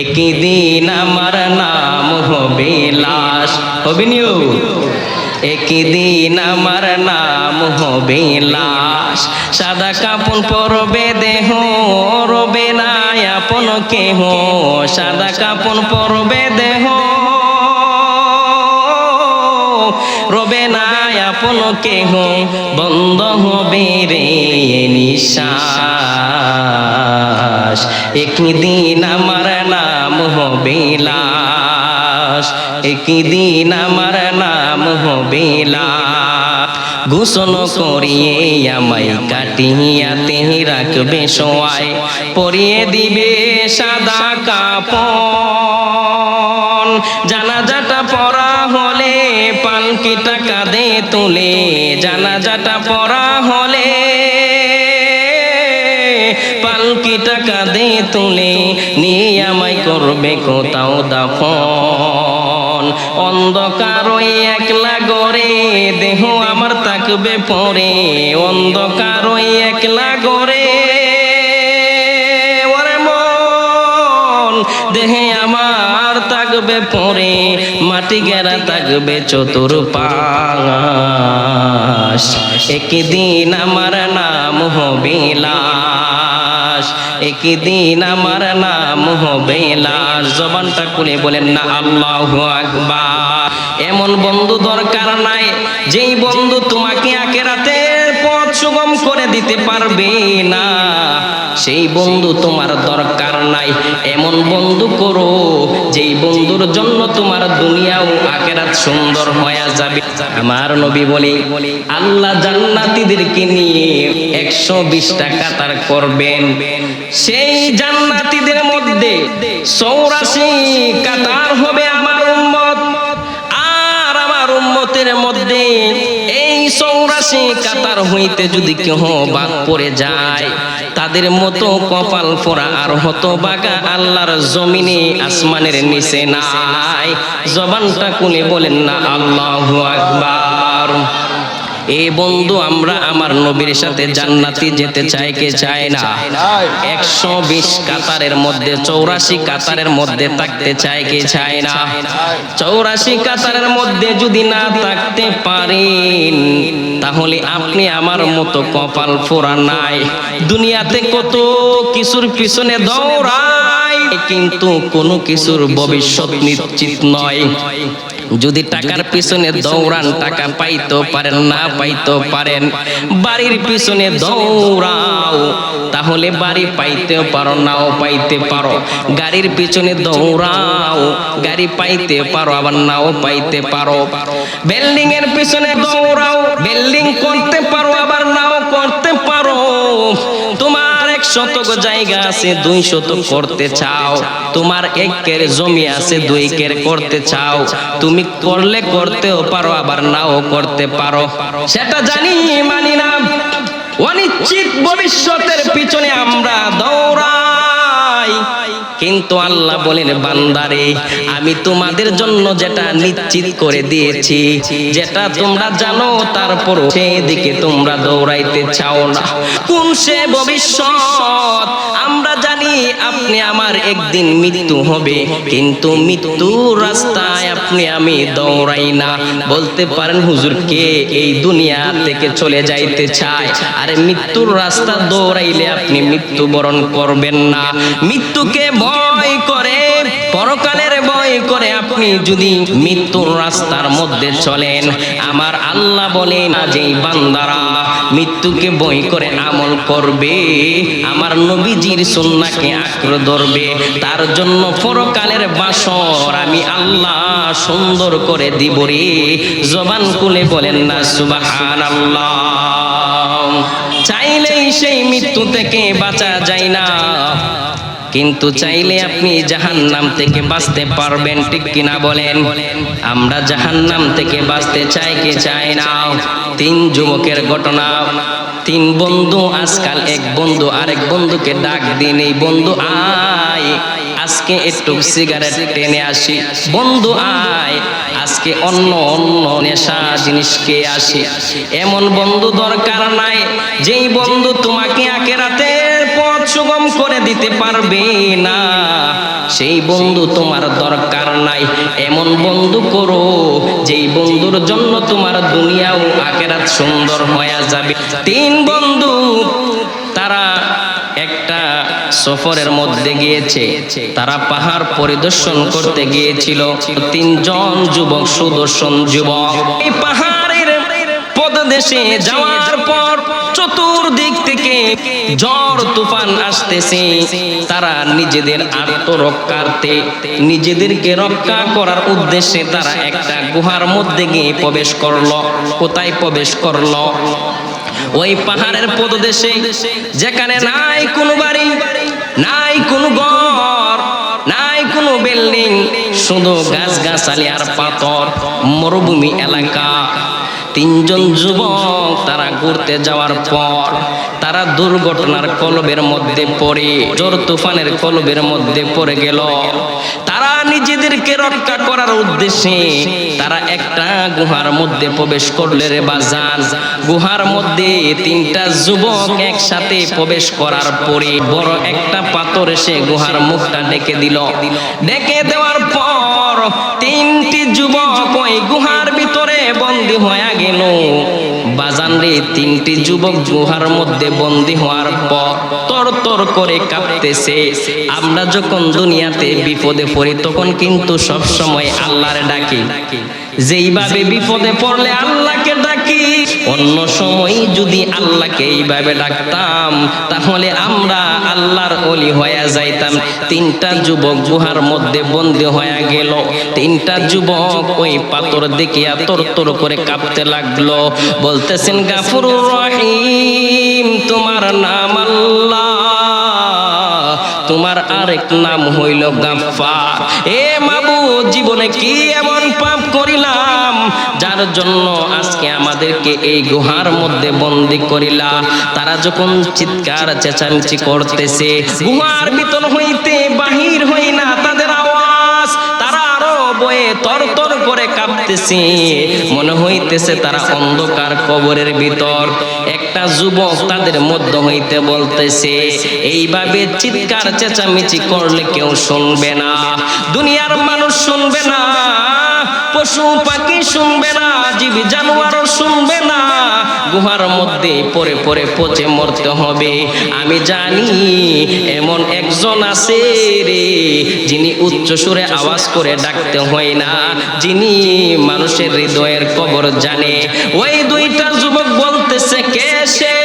একদিন আমার নাম হবে লাশ। হবে নিও, একদিন আমার নাম হবে লাশ। সাদা কাপড় পরবে দেহ, রবে না আপন কেহ। সাদা কাপড় পরবে দেহ, রবে না আপন কেহ। বন্ধ হবে রে নিঃশ্বাস, একদিন আমার নাম হবে লাশ। একদিন আমার নাম হবে লাশ। গোসল করিয়ে আমায় কাটিয়াতে রাখবে শোয়ায়, পরিয়ে দিবে সাদা কাপড়। জানাজাটা পড়া হলে পালকিটা কাঁধে তুলে, জানাজাটা পড়া হলে পালকিটা কাঁধে তুলে, নিয়ে আমায় করবে কোথাও দাফন। অন্ধকার ওই একলা গড়ে দেহ আমার থাকবে পরে, অন্ধকার ওই একলা গড়ে ওরে মন দেহে আমার থাকবে পরে। মাটি গেরা থাকবে চতুর্পাশ, একদিন আমার নাম হবে লাশ। একদিন আমার নাম হবে লাশ। জবানটা খুলে বলেন না আল্লাহু আকবার। এমন বন্ধু দরকার নাই যেই বন্ধু তোমাকে আখিরাতের পথ সুগম করে দিতে পারবে না, সেই বন্ধু তোমার দরকার নাই। এমন বন্ধু করো যেই বন্ধুর জন্য তোমার দুনিয়া ও আখিরাত সুন্দর হয়ে যাবে। আমার নবী বলে আল্লাহ জান্নাতীদেরকে নিয়ে 120 টাকা তার করবেন। সেই জান্নাতীদের মধ্যে 84 কাতার হবে আমার উম্মত। আর আমার উম্মতের মধ্যে এই 84 কাতার হইতে যদি কেহ বাদ পড়ে যায়, তাদের মতো কপাল পোড়া আর হতভাগা আল্লাহর জমিনে আসমানের নিচে নাই। জবানটা খুলে বলেন না আল্লাহু আকবার। এ বন্ধু আমরা আমার নবীর সাথে জান্নাতে যেতে চাই কে চায় না? 120 কাতারের মধ্যে 84 কাতারের মধ্যে থাকতে চায় কে চায় না? 84 কাতারের মধ্যে যদি না থাকতে পারেন, তাহলে আপনি আমার মতো কপাল পোড়া নাই। দুনিয়াতে কত কিছুর পিছনে দৌড়ায়, কিন্তু কোনো কিছুর ভবিষ্যৎ নিশ্চিত নয়। যদি টাকার পিছনে দৌড়ান, টাকা পাইতেও পারেন, না পাইতেও পারেন। বাড়ির পিছনে দৌড়াও, তাহলে বাড়ি পাইতেও পারো, নাও পাইতে পারো। গাড়ির পিছনে দৌড়াও, গাড়ি পাইতে পারো, আবার নাও পাইতে পারো। বিল্ডিং এর পিছনে দৌড়াও, বিল্ডিং করতে পারো, আবার নাও করতে পারো। তোমার 1 শতক জায়গা আছে, 2 শতক করতে চাও। তোমার 1 কের জমি আছে, 2 কের করতে চাও। তুমি করলে করতেও পারো, আবার নাও করতে পারো। সেটা জানি মানি না। অনিশ্চিত ভবিষ্যতের পিছনে আমরা দৌড়াই, কিন্তু আল্লাহ বলেন বান্দারে আমি তোমাদের জন্য যেটা নিশ্চিত করে দিয়েছি, যেটা তোমরা জানো, তারপরও সেদিকে তোমরা দৌড়াইতে চাও না। কোন সে ভবিষ্যৎ? আমরা জানি আপনি আমার একদিন মৃত্যু হবে, কিন্তু মৃত্যুর রাস্তায় আপনি আমি দৌড়াই না। বলতে পারেন হুজুর কে এই দুনিয়া থেকে চলে যাইতে চায়? আরে মৃত্যুর রাস্তা দৌড়াইলে আপনি মৃত্যুবরণ করবেন না। মৃত্যুকে ভয় করে, পরকালের ভয় করে আপনি যদি মৃত্যুর রাস্তার মধ্যে চলেন, আমার আল্লাহ বলেন যেই বান্দারা মৃত্যুকে ভয় করে আমল করবে, আমার নবীজির সুন্নাহকে আঁকড়ে ধরবে, তার জন্য পরকালের বাসর আমি আল্লাহ সুন্দর করে দিব রে। জবান খুলে বলেন না সুবহানাল্লাহ। চাইলেই সেই মৃত্যু থেকে বাঁচা যায় না, কিন্তু চাইলে আপনি জাহান্নাম থেকে বাঁচতে পারবেন, ঠিক কিনা বলেন? আমরা জাহান্নাম থেকে বাঁচতে চাই কে চাই না? 3 যুবকের ঘটনা। 3 বন্ধু, আজকাল এক বন্ধু আরেক বন্ধুকে ডাক দিন, এই বন্ধু আয় আজকে একটু সিগারেট টেনে আসি, বন্ধু আয় আজকে অন্য অন্য নেশা জিনিস খেয়ে আসি। এমন বন্ধু দরকার নাই যেই বন্ধু তোমাকে আখিরাতের পথ সুগম করে দিতে পারবে না, সেই বন্ধু তোমার দরকার নাই। এমন বন্ধু করো যেই বন্ধুর জন্য তোমার দুনিয়া ও আখিরাত সুন্দর হয়ে যাবে। তিন বন্ধু তারা একটা সফরের মধ্যে গিয়েছে, তারা পাহাড় পরিদর্শন করতে গিয়েছিল। তিনজন যুবক, সুদর্শন যুবক, এই পাহাড়ের পদদেশে যাওয়ার পর চতুর্দিক থেকে ঝড় তুফান আসতেছে। তারা নিজেদের আত্মরক্ষার্থে, নিজেদেরকে রক্ষা করার উদ্দেশ্যে তারা একটা গুহার মধ্যে গিয়ে প্রবেশ করলো। কোথায় প্রবেশ করলো? ওই পাহাড়ের পদদেশে, যেখানে নাই কোনো বাড়ি, নাই কোনো ঘর, নাই কোনো বিল্ডিং, শুধু গাছগাছালি আর পাথর, মরুভূমি এলাকা। তিনজন যুবক তারা ঘুরতে যাওয়ার পর তারা দুর্ঘটনার কলবের মধ্যে পড়ে, ঝড় তুফানের কলবের মধ্যে পড়ে গেল। তারা নিজেদেরকে রক্ষা করার উদ্দেশ্যে তারা একটা গুহার মধ্যে প্রবেশ করলে রে বাজান, গুহার মধ্যে তিনটা যুবক একসাথে প্রবেশ করার পরে বড় একটা পাথর এসে গুহার মুখটা ডেকে দিল। ডেকে দেওয়ার পর তিনটি যুবক ওই গুহার ভিতরে বন্দী হয়ে গেল। বাজান রে, তিনটি যুবক গুহার মধ্যে বন্দী হওয়ার পর তর তর করে কাঁপতেছে। আমরা যখন দুনিয়াতে বিপদে পড়ি তখন কিন্তু সব সময় আল্লাহর ডাকি, যেইভাবে বিপদে পড়লে আল্লাহকে ডাকি, অন্য সময় যদি আল্লাহকে এইভাবে ডাকতাম তাহলে আমরা আল্লাহর ওলি হয়ে যাইতাম। তিনটা যুবক গুহার মধ্যে বন্দী হয়ে গেল। তিনটা যুবক ওই পাথর দেখিয়া তর তর করে কাঁপতে লাগলো, বলতেছেন, গাফুরুর রহিম, তোমার নাম আল্লাহ, তোমার আরেক নাম হইল গাফফার। এ মাবুদ, জীবনে কি এমন পাপ করিলাম যার জন্য আজকে আমাদেরকে এই গুহার মধ্যে বন্দী করিলা? তারা যখন চিৎকার চেঁচামেচি করতেছে, গুহার ভিতর হইতে বাহির হই না তাদের আওয়াজ, তারা আরো বয়ে তর তর করে কাঁপতেছে। মনে হইতেছে তারা অন্ধকার কবরের ভিতর। একটা যুবক তাদের মধ্য হইতে বলতেছে, এইভাবে চিৎকার চেঁচামেচি করলে কেউ শুনবে না, দুনিয়ার মানুষ শুনবে না, পশু পাখি শুনবে না, জীব জানোয়ারও শুনবে না, গুহার মধ্যে পড়ে পড়ে পচে মরতে হবে। আমি জানি এমন একজন আছে রে, যিনি উচ্চ সুরে আওয়াজ করে ডাকতে হয় না, যিনি মানুষের হৃদয়ের কবর জানে। ওই দুইটা যুবক বলতেছে, কে সে?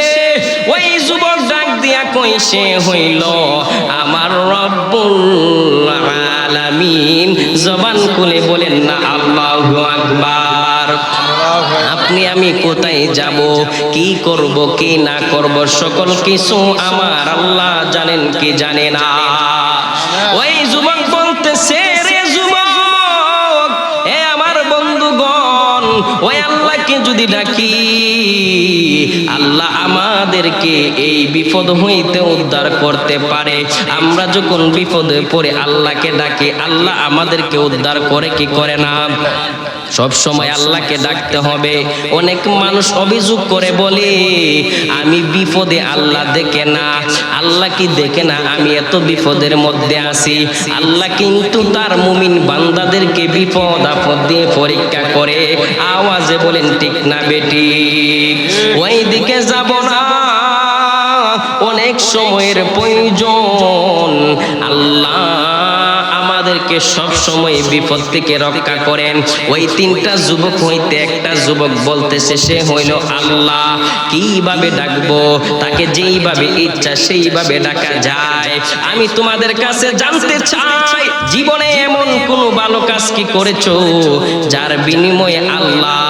ওই যুবক ডাক দিয়া কই, সে হইল আমার রব্বুল আলামিন। জবান খুলে বলেন না আল্লাহু আকবার। আপনি আমি কোথায় যাব, কি করব, কি না করব, সকল কিছু আমার আল্লাহ জানেন কি জানে না। ওই যুবক বলতেছে, রে যুবক, এ আমার বন্ধুগণ, ওই আল্লাহকে যদি ডাকি, আল্লাহ আমাদেরকে এই বিপদ হইতে উদ্ধার করতে পারে। আমরা যখন বিপদে পড়ে আল্লাহকে ডাকি, আল্লাহ আমাদেরকে উদ্ধার করে কি করে না? সব সময় আল্লাহকে ডাকতে হবে। অনেক মানুষ অভিযোগ করে বলে, আমি বিপদে, আল্লাহ দেখে না। আল্লাহ কি দেখে না আমি এত বিপদের মধ্যে আছি? আল্লাহ কিন্তু তার মুমিন বান্দাদেরকে বিপদ আপদ দিয়ে পরীক্ষা করে। আওয়াজে বলেন ঠিক না বেটি? ওই দিকে যাব না, অনেক সময়ের প্রয়োজন। আল্লাহ আমাদেরকে সব সময় বিপদ থেকে রক্ষা করেন। ওই তিনটা যুবক হইতে একটা যুবক বলতেছে, সে হইল আল্লাহ। কিভাবে ডাকবো? তাকে যেইভাবে ইচ্ছা সেইভাবে ডাকা যায়। আমি তোমাদের কাছে জানতে চাই, জীবনে এমন কোন ভালো কাজ কি করেছো যার বিনিময়ে আল্লাহ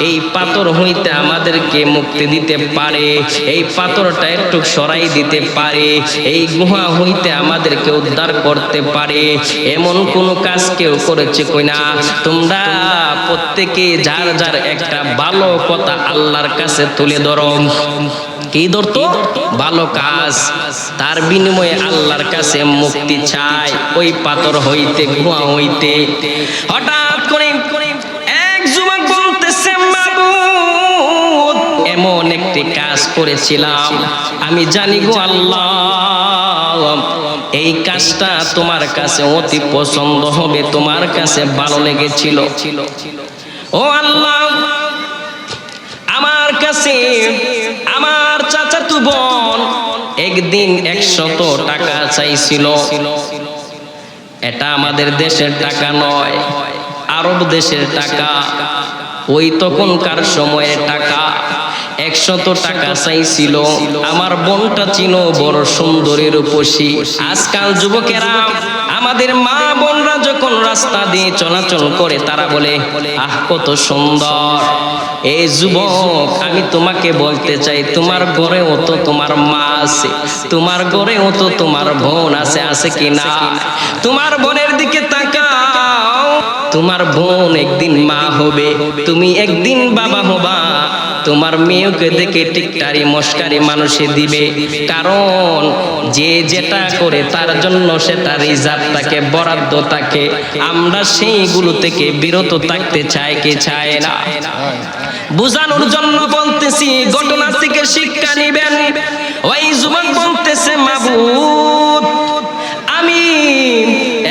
এই পাথর হইতে আমাদেরকে মুক্তি দিতে পারে, এই পাথরটা একটু সরাই দিতে পারে, এই গুহা হইতে আমাদেরকে উদ্ধার করতে পারে? এমন কোন কাজ কেউ করেছে কইনা? তোমরা প্রত্যেকে যার যার একটা ভালো কথা আল্লাহর কাছে তুলে ধরো। কি ধরতো? ভালো কাজ, তার বিনিময়ে আল্লাহর কাছে মুক্তি চাই ওই পাথর হইতে, গুহা হইতে। হঠাৎ করে এক যুবক বলতেছে, মাবুদ, এমন একটি কাজ করেছিলাম, আমি জানি গো আল্লাহ, এই কাজটা তোমার কাছে অতি পছন্দ হবে, তোমার কাছে ভালো লেগেছিল। ও আল্লাহ, আমার কাছে আমার চাচাতো বোন একদিন 100 টাকা চাইছিল। এটা আমাদের দেশের টাকা নয়, আরব দেশের টাকা। ওই তখনকার সময়ের টাকা 100 টাকা চাইছিল। আমার বোনটা ছিল বড় সুন্দরী রূপসী। আজকাল যুবকেরা, আমাদের মা বোনরা যখন রাস্তা দিয়ে চলাচল করে তারা বলে, আহ কত সুন্দর। এই যুবক, আমি তোমাকে বলতে চাই, তোমার ঘরেও তো তোমার মা আছে, তোমার ঘরেও তো তোমার বোন আছে, আছে কি না? তোমার বোনের দিকে তাকাও, তোমার বোন একদিন মা হবে, তুমি একদিন বাবা হবা। তোমার মেয়েকে দেখে টিকটারি মস্কারি মানুষে দিবে, কারণ যে যেটা করে তার জন্য সেটা রিজার্ভ থাকে, বরাদ্দ থাকে। আমরা সেইগুলো থেকে বিরত থাকতে চাই কি চাই না? বুঝানোর জন্য বলতেছি, ঘটনা থেকে শিক্ষা নিবেন। ওই যুবক বলতেছে, মাবুদ, আমি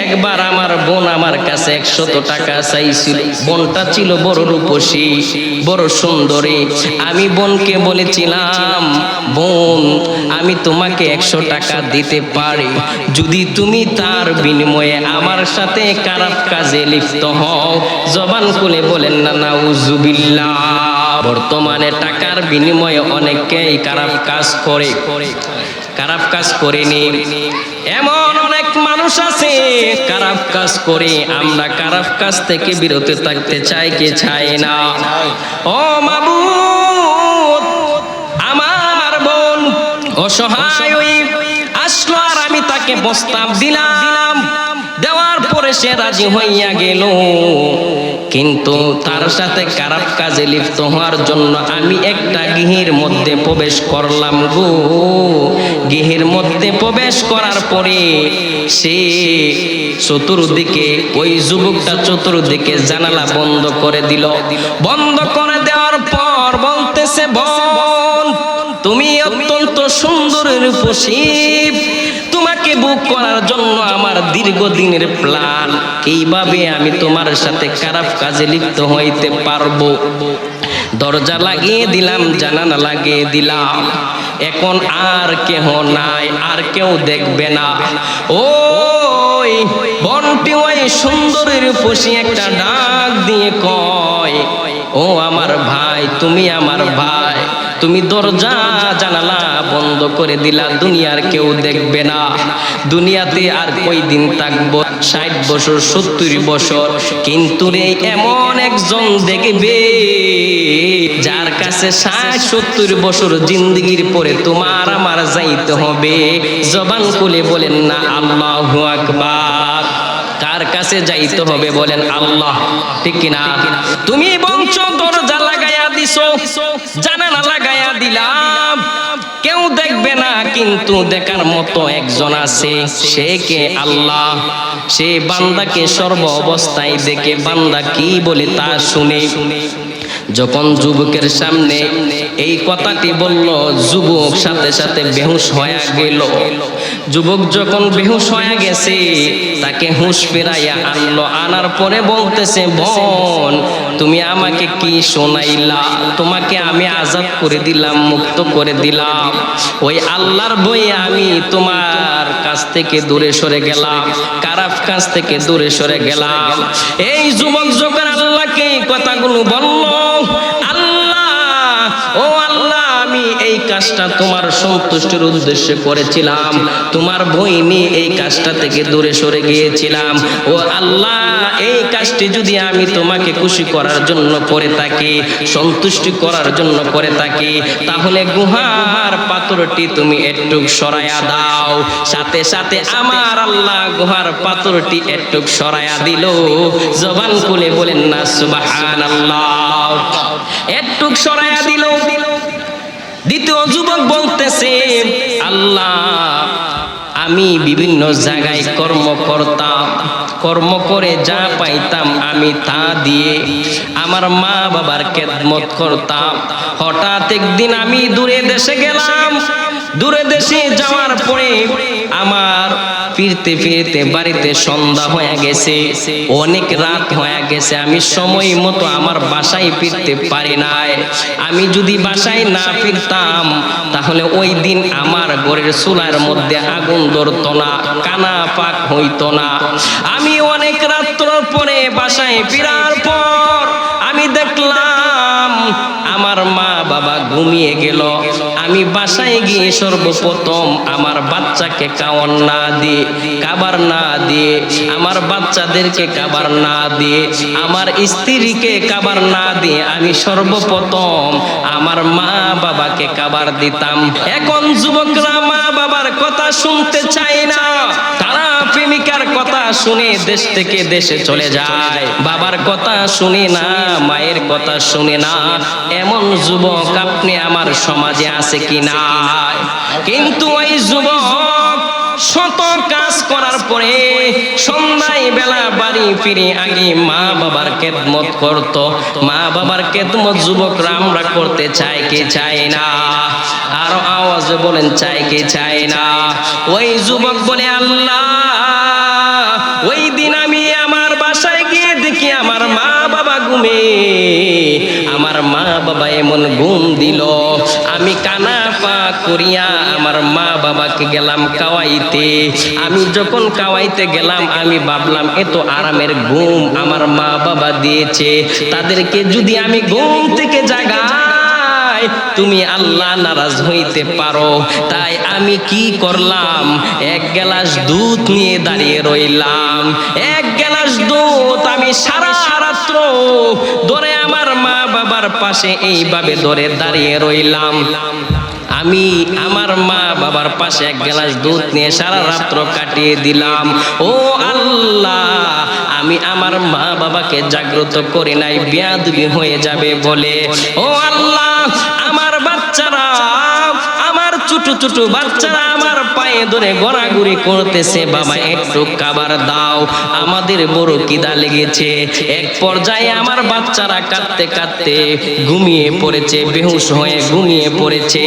একবার আমার বোন আমার কাছে 100 টাকা চাইছিল। বোনটা ছিল বড় রূপসী, বড় সুন্দরী। আমি বোনকে বলেছিলাম, বোন, আমি তোমাকে 100 টাকা দিতে পারি যদি তুমি তার বিনিময়ে আমার সাথে খারাপ কাজে লিপ্ত হও। জবান খুলে বলেন না নাউজুবিল্লাহ। বর্তমানে টাকার বিনিময়ে অনেকেই খারাপ কাজ করে, খারাপ কাজ করেনি এমন অনেক মানুষ আছে খারাপ কাজ করে। আমরা খারাপ কাজ থেকে বিরত থাকতে চাই কি চাই না? ও মাবুদ, আমার বোন অসহায় আসলো আর আমি তাকে প্রস্তাব দিলাম। দেওয়ার পরে সে রাজি হইয়া গেল, কিন্তু তার সাথে খারাপ কাজে লিপ্ত হওয়ার জন্য আমি একটা গৃহের মধ্যে প্রবেশ করলাম গো। গৃহের মধ্যে প্রবেশ করার পরে সে চতুর্দিকে, ওই যুবকটা চতুর্দিকে জানালা বন্ধ করে দিল। বন্ধ করে দেওয়ার পর বলতেছে, বোন, তুমি অত্যন্ত সুন্দর রূপসী, তোমাকে বুক করার জন্য আমার দীর্ঘদিনের প্ল্যান, কিভাবে আমি তোমার সাথে খারাপ কাজে লিপ্ত হইতে পারবো। দরজা লাগিয়ে দিলাম, জানালা লাগিয়ে দিলাম, এখন আর কেহ নাই, আর কেউ দেখবে না। ওই বনটি ওই সুন্দর রূপসী একটা ডাক দিয়ে কয়, ও আমার ভাই, তুমি আমার ভাই, তুমি দরজা জানালা বন্ধ করে দিলা, দুনিয়ার কেউ দেখবে না। দুনিয়াতে আর কয়দিন থাকবো? 60 বছর, 70 বছর। কিন্তু রে, এমন একজন দেখবে যার কাছে 60-70 বছর জিন্দেগির পরে তোমার আমার যাইতে হবে। জবান খুলে বলেন না আল্লাহু আকবার। কার কাছে যাইতে হবে বলেন? আল্লাহ, ঠিক কিনা? তুমি বলছো দরজা লাগাইয়া দিছো, জানালা লাগাইয়া দিলাম, কেউ দেখবে না, কিন্তু দেখার মতো একজন আছে। সে কে? আল্লাহ। সে বান্দাকে সর্ব অবস্থায় দেখে, বান্দা কি বলে তা শুনে। যখন যুবকের সামনে এই কথাটি বলল, যুবক সাথে সাথে বেহুশ হয়ে গেল। যুবক যখন বেহুশ হয়ে গেছে, তাকে হুঁশ ফেরাইয়া আনলো। আনার পরে বলতেছে, বোন, তুমি আমাকে কি শোনাইলা? তোমাকে আমি আজাদ করে দিলাম, মুক্ত করে দিলাম। ওই আল্লাহর ভয়ে আমি তোমার কাছ থেকে দূরে সরে গেলাম, খারাপ কাজ থেকে দূরে সরে গেলাম। এই যুবক যখন আল্লাহকে কথাগুলো বলল, আল্লাহ, ও আল্লাহ, আমি এই কাজটা তোমার সন্তুষ্টির উদ্দেশ্যে করেছিলাম, তোমার ভয় নিয়ে এই কাজটা থেকে দূরে সরে গিয়েছিলাম। ও আল্লাহ, এই কাজটি যদি আমি তোমাকে খুশি করার জন্য করে থাকি, সন্তুষ্টি করার জন্য করে থাকি, তাহলে গুহার পাথরটি তুমি একটু সরাইয়া দাও। সাথে সাথে আমার আল্লাহ গুহার পাথরটি একটু সরাইয়া দিল। জবান খুলে বলেন না সুবহানাল্লাহ। একটু সরাইয়া দিল। দ্বিতীয় যুবক বলতেছে, আল্লাহ, আমি বিভিন্ন জায়গায় কর্ম করতাম, কর্ম করে যা পাইতাম আমি তা দিয়ে আমার মা বাবার খেদমত করতাম। হঠাৎ একদিন আমি দূরে দেশে গেলাম। দূরে দেশে যাওয়ার পরে আমার ফিরতে ফিরতে বাড়িতে সন্ধ্যা হয়ে গেছে, অনেক রাত হয়ে গেছে, আমি সময় মতো আমার বাসায় ফিরতে পারি নাই। আমি যদি বাসায় না ফিরতাম তাহলে ওই দিন আমার ঘরের চুলার মধ্যে আগুন ধরতো না, কানা পাক হইতো না। আমি অনেক রাত্র পরে বাসায় ফিরার পর আমি দেখলাম আমার মা বাবা ঘুমিয়ে গেল। আমি বাসায় গিয়ে সর্বপ্রথম আমার বাচ্চাকে খাওয়ার না দিয়ে, খাবার না দিয়ে, আমার বাচ্চাদেরকে খাবার না দিয়ে, আমার স্ত্রীকে খাবার না দিয়ে আমি সর্বপ্রথম আমার মা বাবাকে খাবার দিতাম। এখন যুবকরা মা বাবার কথা শুনতে চায় না, তারা প্রেমিকার কথা শুনে দেশ থেকে দেশে চলে যায়, বাবার কথা শুনে না, মায়ের কথা শুনে না। এমন যুবক আপনি আমার সমাজে আছে কি না? কিন্তু ওই যুবক শত কাজ করার পরে সন্ধ্যায় বেলা বাড়ি ফিরে আগে মা বাবার খেদমত করত। মা বাবার খেদমত যুবকরা আমরা করতে চাই কি চাই না? আরো আওয়াজে বলেন চাই কি চাই না? ওই যুবক বলে আল্লাহ, ওই দিন আমি আমার বাসায় গিয়ে দেখি আমার মা বাবা ঘুমে, আমার মা বাবা এমন ঘুম দিল, আমি কানা পা করিয়া আমার মা বাবাকে গেলাম খাওয়াইতে। আমি যখন খাওয়াইতে গেলাম আমি ভাবলাম এত আরামের ঘুম আমার মা বাবা দিয়েছে, তাদেরকে যদি আমি ঘুম থেকে জাগাই তুমি আল্লাহ নারাজ হইতে পারো। তাই আমি কি করলাম, এক গ্লাস দুধ নিয়ে দাঁড়িয়ে রইলাম। এক গ্লাস দুধ আমি সারা রাত্র ধরে আমার মা বাবার পাশে এইভাবে ধরে দাঁড়িয়ে রইলাম। আমি আমার মা বাবার পাশে এক গ্লাস দুধ নিয়ে সারা রাত্র কাটিয়ে দিলাম। ও আল্লাহ, আমি আমার মা বাবাকে জাগ্রত করি নাই বেয়াদবি হয়ে যাবে বলে। ও আল্লাহ, আমার বাচ্চারা, আমার ছোট ছোট বাচ্চারা আমার পায়ে ধরে ঘোরাঘুরি করতেছে, বাবা একটু খাবার দাও, আমাদের বড় খিদা লেগেছে। এক পর্যায়ে আমার বাচ্চারা কাঁদতে কাঁদতে ঘুমিয়ে পড়েছে, বেহুশ হয়ে ঘুমিয়ে পড়েছে।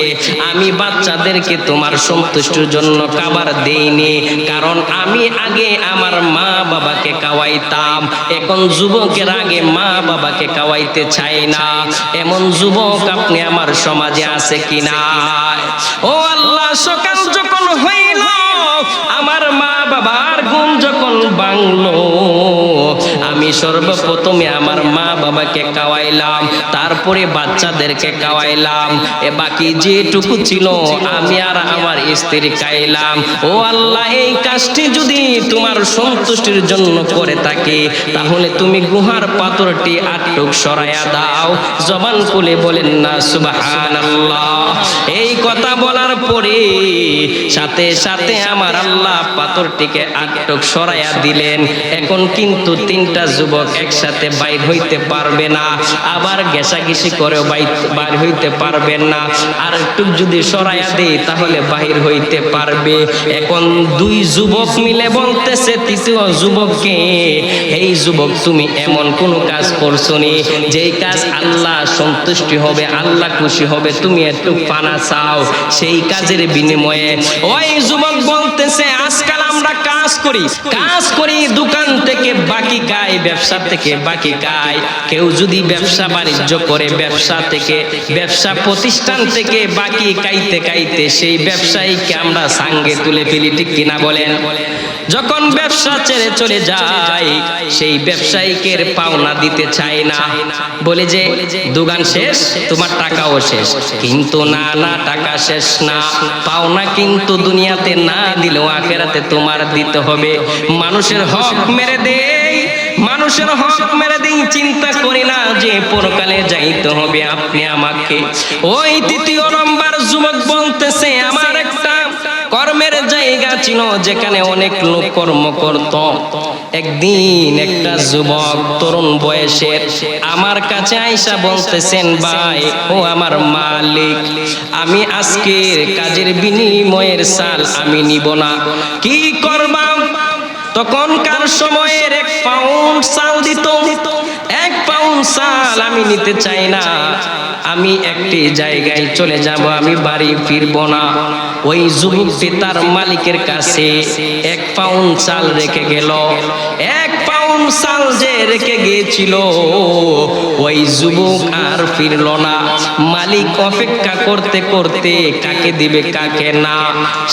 আমি বাচ্চাদেরকে তোমার সন্তুষ্টির জন্য খাবার দেইনি, কারণ আমি আগে আমার মা বাবাকে খাওয়াইতাম, এখন যুবকের আগে মা বাবাকে খাওয়াইতে চাই না। এমন যুবক আপনি আমার সমাজে আছে কিনা? ও আল্লাহ, সকাল যখন হইল আমার মা বাবার ঘুম যখন ভাঙলো, আমি সর্বপ্রথমে আমার মা বাবাকে খাওয়াইলাম, তারপরে বাচ্চাদেরকে খাওয়াইলাম, বাকি যেটুকু ছিল আমি আর আমার স্ত্রী খাইলাম। ও আল্লাহ, এই কাজটি যদি তোমার সন্তুষ্টির জন্য করে থাকি তাহলে তুমি গুহার পাথরটি আটটুক সরাইয়া দাও। জবান খুলে বলেন না সুবহানাল্লাহ। এই কথা বলার পরে সাথে সাথে আমার আল্লাহ পাথরটিকে আটটুক সরাইয়া দিলেন। এখন কিন্তু তিনটা যুবক একসাথে বাইর হইতে পারবে না, আবার ঘেঁষাঘেঁষি করেও বাইর হইতে পারবেন না। আর একটু যদি সরাইয়া দেই তাহলে বাহির হইতে পারবে। এখন দুই যুবক মিলে বলতেছে তৃতীয় যুবককে, এই যুবক তুমি এমন কোন কাজ করছো নি যেই কাজ আল্লাহ সন্তুষ্টি হবে, আল্লাহ খুশি হবে, তুমি একটু পানা চাও, সেই কাজের বিনিময়ে। ওই যুবক বলতেছে আজকাল আমরা কাজ করি দোকান থেকে বাকি খাই, ব্যবসা থেকে বাকি খাই। কেউ যদি ব্যবসা বাণিজ্য করে ব্যবসা প্রতিষ্ঠান থেকে বাকি খাইতে খাইতে সেই ব্যবসায়ীকে আমরা সঙ্গে তুলে ফেলি, ঠিক কিনা বলেন? যখন ব্যবসা ছেড়ে চলে যায় সেই ব্যবসায়ীকে পাওনা দিতে চায় না, বলে যে দোকান শেষ, তোমার টাকাও শেষ। কিন্তু না, টাকা শেষ না, পাওনা কিন্তু দুনিয়াতে না দিলেও আখিরাতে তোমার দিতে হবে। মানুষের হক মেরে দেই, মানুষের হক মেরে দিই, চিন্তা করি না যে পরকালে যাইতে হবে আপনি আমাকে। ওই তৃতীয় নম্বর যুবক বলতেছে আমার একটা কর্মের জায়গা ছিল যেখানে অনেক লোক কর্ম করত। একদিন একটা যুবক তরুণ বয়সের আমার কাছে আইসা বলতেছেন, ভাই ও আমার মালিক, আমি আজকের কাজের বিনিময়ের চাল আমি নিব না, কি করবাম? তখনকার সময়ের 1 পাউন্ড চাল দিত, 1 পাউন্ড চাল আমি নিতে চাই না, আমি একটি জায়গায় চলে যাব, আমি বাড়ি ফিরব না। ওই যুবকটি তার মালিকের কাছে 1 পাউন্ড চাল রেখে গেল। 1 পাউন্ড চাল যে রেখে গিয়েছিল, ওই যুবক আর ফিরল না। মালিক অপেক্ষা করতে করতে কাকে দিবে কাকে না,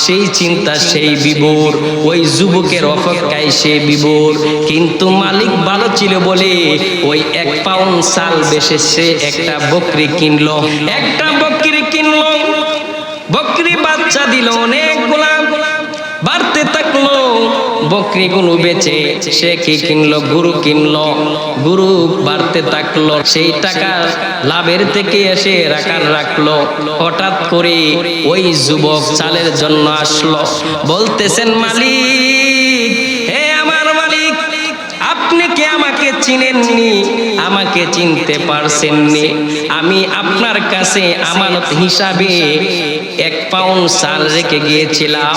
সেই চিন্তা সেই বিভোর। ওই যুবকের অপেক্ষায় সে বিভোর, কিন্তু মালিক ভালো ছিল বলে ওই 1 পাউন্ড চাল বেচে সে একটা বকরি কিনলো। একটা বকরি কিনলো, বকরি বাচ্চা দিল, অনেকগুলা বাড়তে থাকলো। বকরিগুলো বেচে সে কি কিনলো? গরু কিনলো। গরু বাড়তে থাকলো, সেই টাকা লাভের থেকে এসে রাখলো। হঠাৎ করে ওই যুবক চালের জন্য আসলো, বলতেছেন, মালিক, হে আমার মালিক, আপনি কি আমাকে চিনেননি? আমাকে চিনতে পারছেননি? আমি আপনার কাছে আমানত হিসাবে 1 পাউন্ড চাল রেখে গিয়েছিলাম।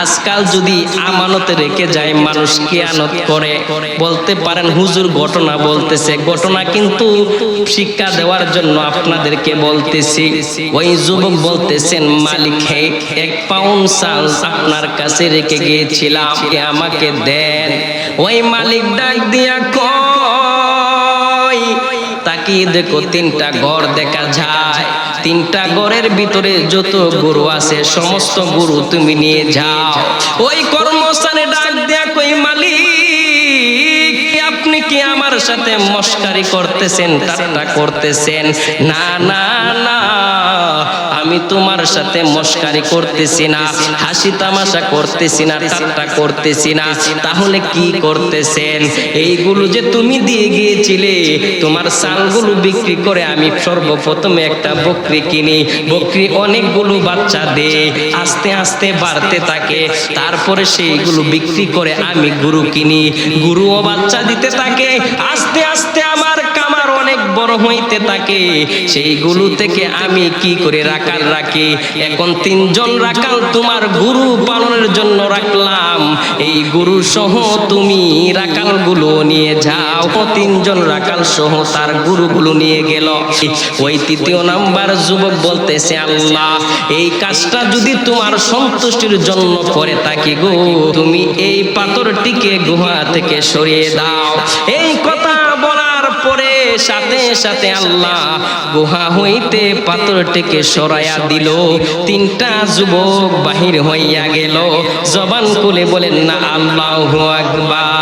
আজকাল যদি আমানত রেখে যায় মানুষ খেয়ানত করে। বলতে পারেন হুজুর ঘটনা বলতেছে, ঘটনা কিন্তু শিক্ষা দেওয়ার জন্য আপনাদেরকে বলতেছি। ওই যুবক বলতেছেন, মালিক, হে 1 পাউন্ড চাল আপনার কাছে রেখে গিয়েছিলাম, আমাকে দেন। ওই মালিক ডাক দিয়া কয়, তাকিয়ে দেখো 3টা ঘর দেখা যায়। 3টা ঘরের ভিতরে যত গরু আছে সমস্ত গরু তুমি নিয়ে যাও। ওই কর্মস্থানে ডাক দেয়া কই, মালিক, আপনি কি আমার সাথে মস্কারি করতেছেন, ঠাট্টা করতেছেন? না না না, আমি তোমার সাথে মস্কারি করতেছি না, হাসি তামাশা করতেছি না, ঠাট্টা করতেছি না। তাহলে কি করতেছেন? এইগুলো যে তুমি দিয়ে গিয়েছিলে, তোমার চালগুলো বিক্রি করে আমি সর্বপ্রথমে একটা বকরি কিনি। বকরি অনেকগুলো বাচ্চা দেয়, আস্তে আস্তে বাড়তে থাকে। তারপরে সেইগুলো বিক্রি করে আমি গরু কিনি, গরুও বাচ্চা দিতে থাকে। আস্তে আস্তে আমার কামার অনেক বড় হইতে থাকে। সেইগুলো থেকে আমি কি করে রাখাল রাখি। এখন 3 জন রাখাল তোমার গরু পালনের জন্য রাখলাম। এই গরু সহ তুমি রাখালগুলো নিয়ে যাও। 3 জন রাখাল সহ তার গরুগুলো নিয়ে গেল। ওই 3য় নাম্বার যুবক বলতেছে, আল্লাহ, এই কাজটা যদি তোমার সন্তুষ্টির জন্য করে থাকি গো, তুমি এই পাথরটিকে গুহা থেকে সরিয়ে দাও। এই কথা বলার পরে সাথে সাথে আল্লাহ গুহা হইতে পাথরটিকে সরাইয়া দিল। 3টা যুবক বাহির হইয়া গেল। জবান খুলে বলেন না আল্লাহু আকবার।